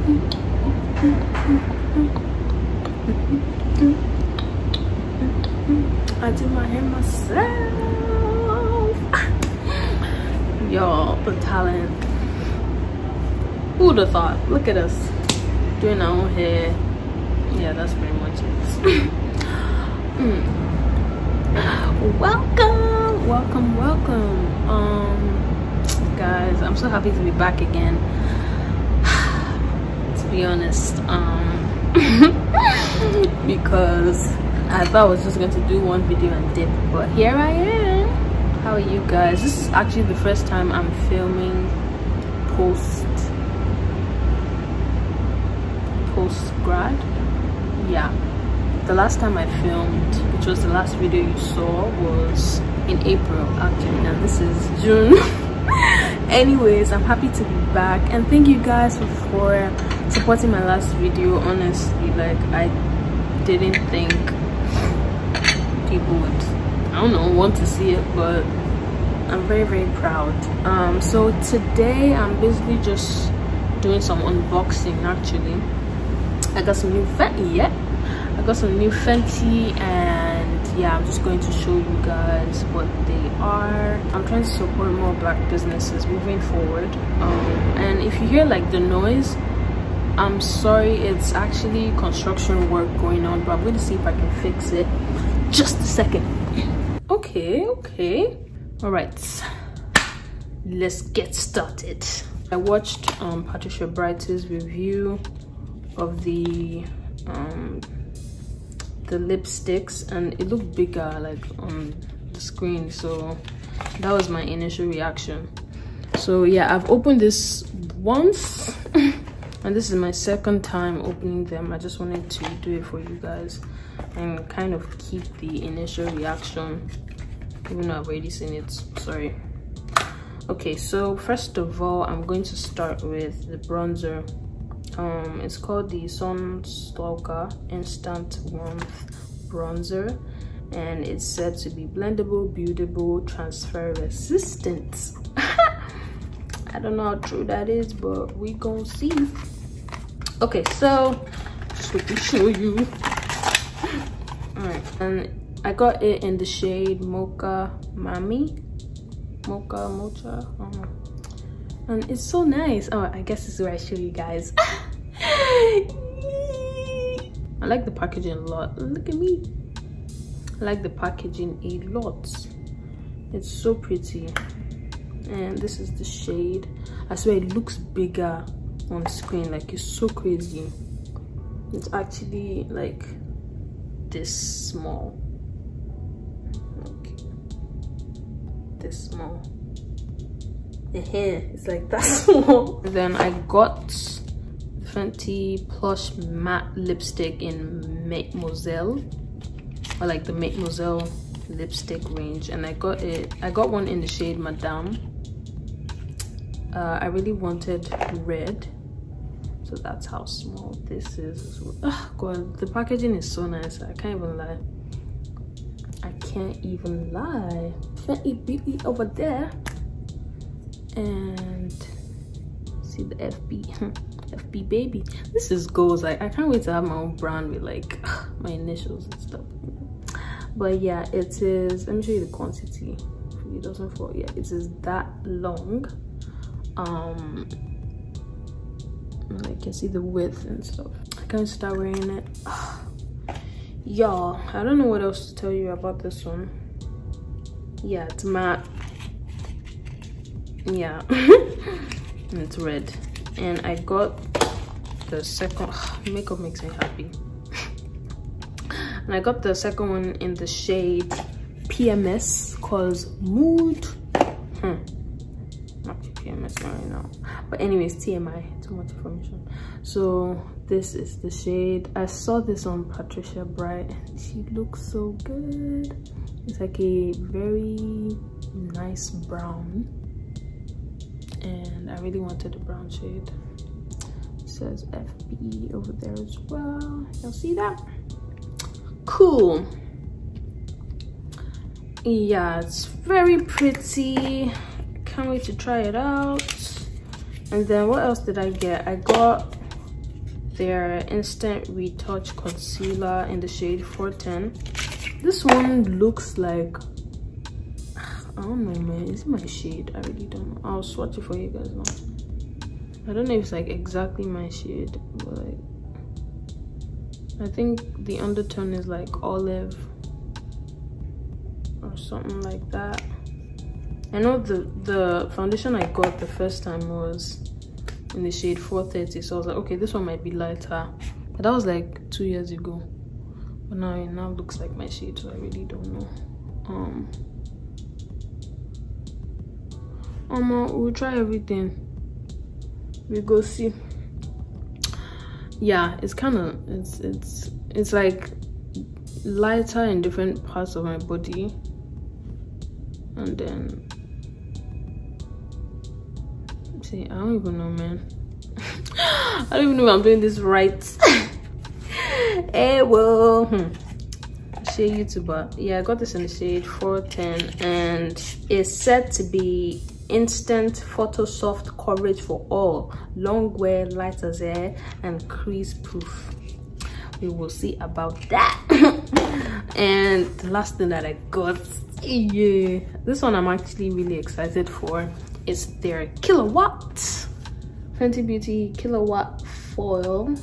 I do my hair myself. Y'all, the talent. Who would have thought? Look at us doing our own hair. Yeah, that's pretty much it. welcome guys, I'm so happy to be back again. To be honest, because I thought I was just going to do one video and dip, but here I am. How are you guys? This is actually the first time I'm filming post-grad. Yeah, the last time I filmed, which was the last video you saw, was in April actually. Now this is June. Anyways, I'm happy to be back, and thank you guys for supporting my last video. Honestly, like, I didn't think people would, I don't know, want to see it, but I'm very proud. So today I'm basically just doing some unboxing. Actually, I got some new Fenty. I got some new Fenty, and yeah, I'm just going to show you guys what they are. I'm trying to support more black businesses moving forward. And if you hear like the noise, I'm sorry, it's actually construction work going on, but I'm going to see if I can fix it. Just a second. Okay, all right, let's get started. I watched Patricia Bright's review of the lipsticks, and it looked bigger like on the screen, so that was my initial reaction. So yeah, I've opened this once and this is my second time opening them. I just wanted to do it for you guys and kind of keep the initial reaction, even though I've already seen it. Sorry. Okay, so first of all, I'm going to start with the bronzer. It's called the Stalk'r Instant Warmth Bronzer, and it's said to be blendable, beautiful, transfer resistant. I don't know how true that is, but we gonna see. Okay, so just let me show you. All right, and I got it in the shade Mocha, Mami, Mocha. And it's so nice. Oh, I guess this is where I show you guys. I like the packaging a lot. Look at me. I like the packaging a lot. It's so pretty. And this is the shade. I swear it looks bigger on screen. Like, it's so crazy. It's actually like this small. Okay. This small. The hair is like that small. Then I got Fenty Plush matte lipstick in Mattemoiselle, or like the Mattemoiselle lipstick range, and I got one in the shade Madame. I really wanted red, so that's how small this is. Oh god, the packaging is so nice. I can't even lie. Fenty Beauty over there. And see the FB baby. This is goals. Like, I can't wait to have my own brand with like my initials and stuff. But yeah, it is, let me show you the quantity. It doesn't fall. Yeah, it is that long. And I can see the width and stuff. I can't start wearing it. Y'all, I don't know what else to tell you about this one. Yeah, it's matte. Yeah. And it's red, and I got the second. Makeup makes me happy. And I got the second one in the shade PMS, cause mood. Not PMS right now, but anyways, TMI, too much information. So this is the shade. I saw this on Patricia Bright and she looks so good. It's like a very nice brown, and I really wanted a brown shade. It says FB over there as well. Y'all see that? Cool. Yeah, it's very pretty. Can't wait to try it out. And then what else did I get? I got their Instant Retouch Concealer in the shade 410. This one looks like, I don't know, man. Is it my shade? I really don't know. I'll swatch it for you guys now. I don't know if it's like exactly my shade, but like, I think the undertone is like olive or something like that. I know the foundation I got the first time was in the shade 430, so I was like, okay, this one might be lighter, but that was like 2 years ago. But now it now looks like my shade, so I really don't know. We'll try everything. We go see. Yeah, it's kind of it's like lighter in different parts of my body, and then see, I don't even know, man. I don't even know if I'm doing this right. Hey, well, shade YouTuber. Yeah, I got this in the shade 410, and it's said to be instant photo soft coverage for all, long wear, light as air, and crease proof. We will see about that. And the last thing that I got, yeah, this one I'm actually really excited for. It's their Killawatt Fenty Beauty Killawatt Foil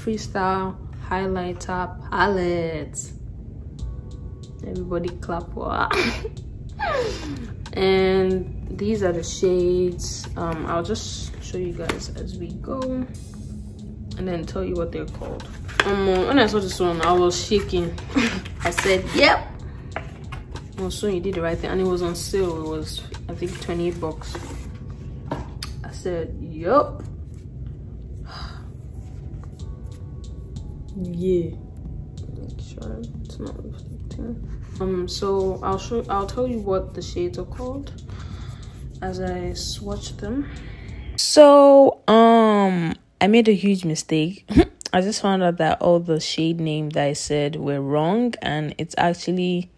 Freestyle Highlighter Palette. Everybody clap for And these are the shades. I'll just show you guys as we go and then tell you what they're called. When I saw this one, I was shaking. I said, yep. Well, so you did the right thing, and it was on sale. It was, I think, 28 bucks. I said, yup. Yeah. Make sure it's not reflecting. So I'll tell you what the shades are called as I swatch them. So I made a huge mistake. I just found out that all the shade names that I said were wrong, and it's actually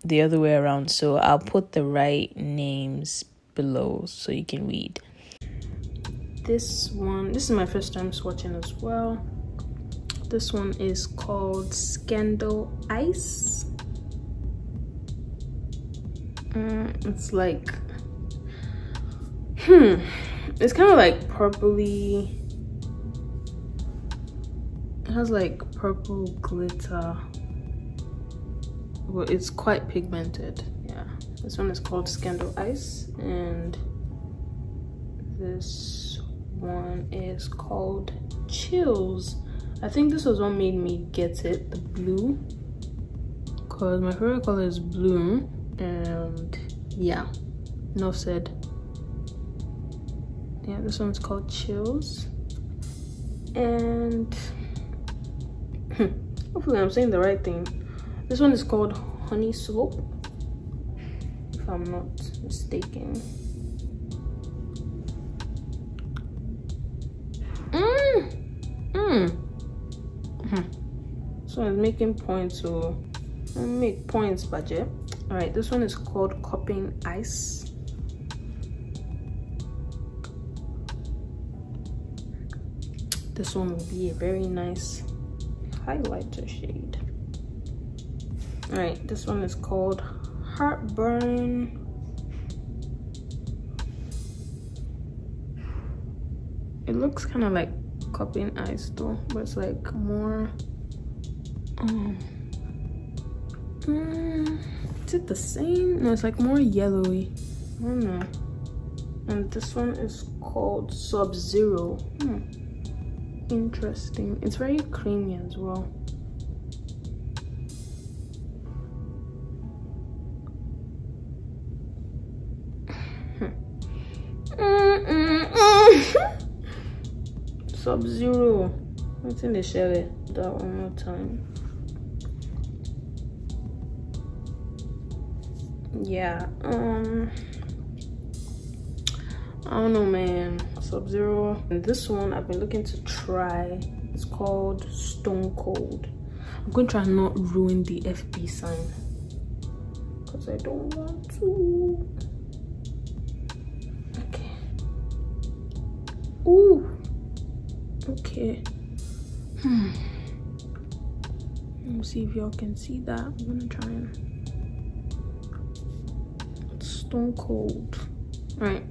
the other way around. So I'll put the right names below so you can read. This is my first time swatching as well. This one is called Coppin Ice. It's like it's kind of like purpley. It has like purple glitter, but it's quite pigmented. Yeah, this one is called Coppin Ice, and this one is called Chillz. I think this was what made me get it, the blue, because my favorite color is blue. And yeah, enough said. Yeah, this one's called Chillz, and hopefully I'm saying the right thing. This one is called Hunny Slope, if I'm not mistaken. So I'm making points, so I'll make points, budget. All right, this one is called Coppin Ice. This one will be a very nice highlighter shade. All right, this one is called Heartburn. It looks kind of like Coppin Ice though, but it's like more is it the same? No, it's like more yellowy. I don't know. And this one is called Subzero. Interesting. It's very creamy as well. Subzero. What's in the shell? That one more time. Yeah, I don't know, man. Subzero. And this one I've been looking to try. It's called Stone Cold. I'm going to try and not ruin the FB sign because I don't want to. Okay. Ooh. Okay. Let me see if y'all can see that. I'm gonna try and... It's stone cold. Right.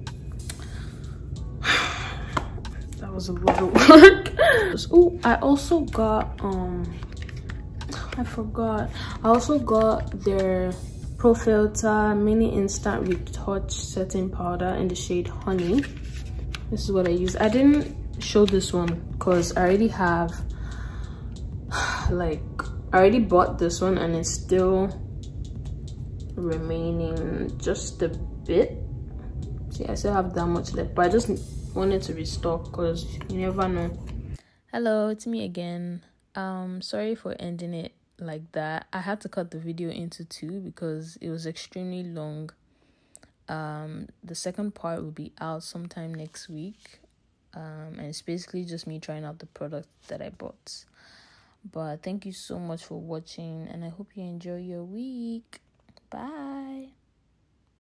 That was a lot of work. Oh, I also got I forgot. I also got their Pro Filt'r Mini Instant Retouch Setting Powder in the shade Honey. This is what I use. I didn't show this one because I already have, like, I already bought this one and it's still remaining just a bit. See, I still have that much left, but I just wanted to restock because you never know. Hello, it's me again. Sorry for ending it like that. I had to cut the video into 2 because it was extremely long. The second part will be out sometime next week, and it's basically just me trying out the product that I bought. But thank you so much for watching, and I hope you enjoy your week. Bye.